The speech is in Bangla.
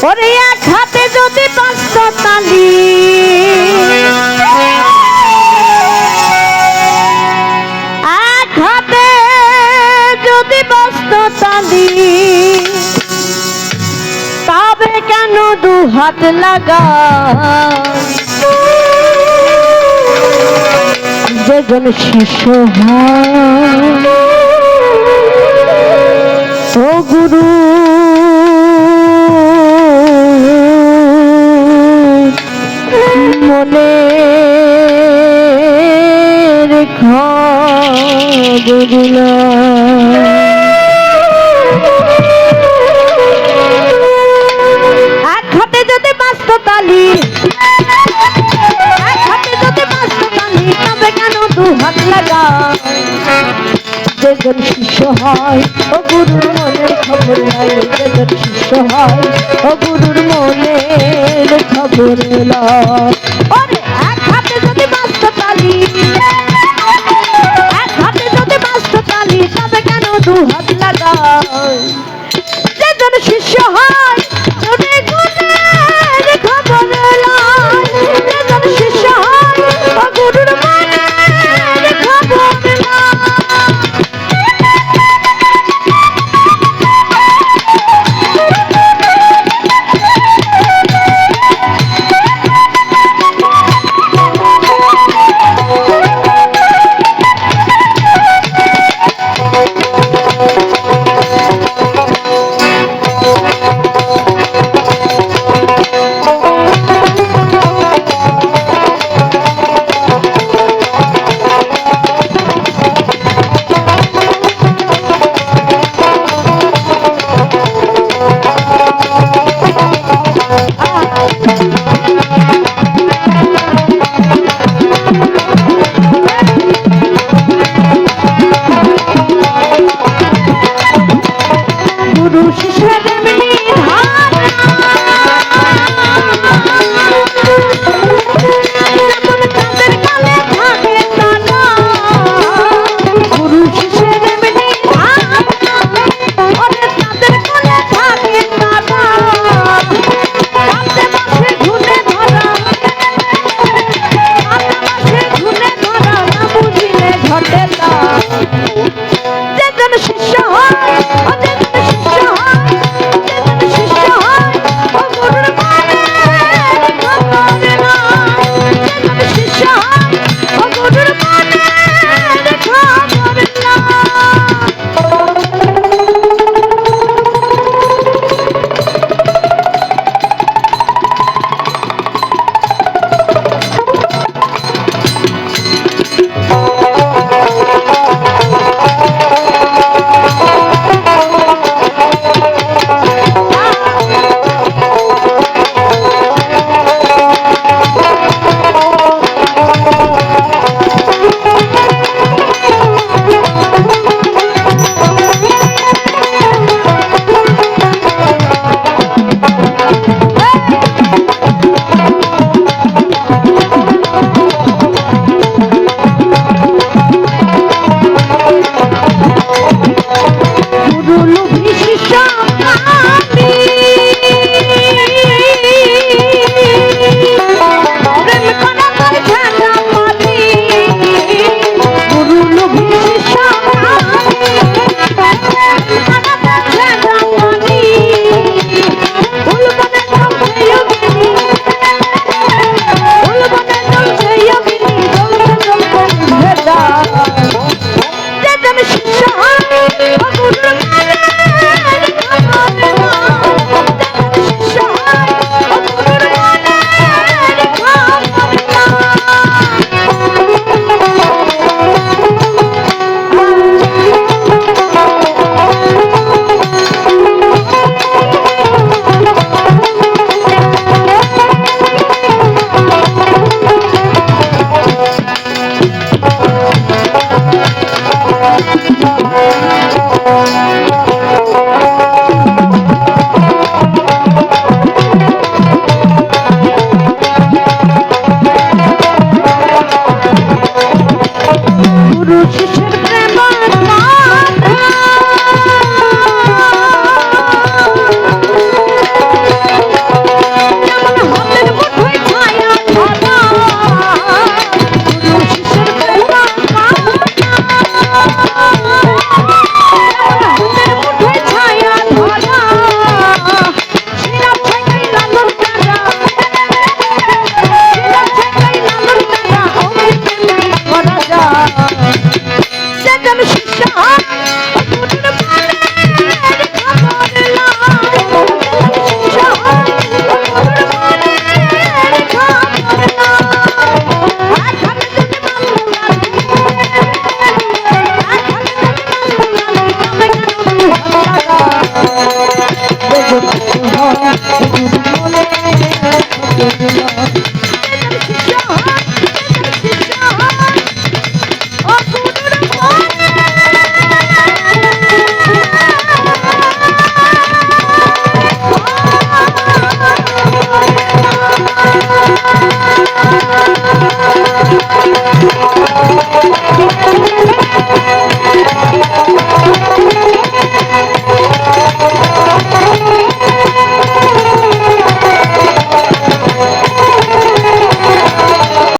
ওরে এক হাতে যদি বাজতো তালি, এক হাতে যদি বাজতো তালি, তবে কেন দু হাত লাগা? যেজন শিষ্য হয় ও গুরু মনে রেখা বুঝলা। এক হাতে যদি বাজতো তালি, এক হাতে যদি বাজতো তালি, তবে কেন দু হাত লাগা? যেজন শিষ্য হয় ও গুরুর মনের খবর নাই, যেজন শিষ্য হয় ও গুরুর মনের খবর নাই। ওরে এক হাতে যদি বাজতো তালি, এক হাতে যদি বাজতো তালি, তবে কেন দু হাত লাগায়? যেজন শিষ্য হয়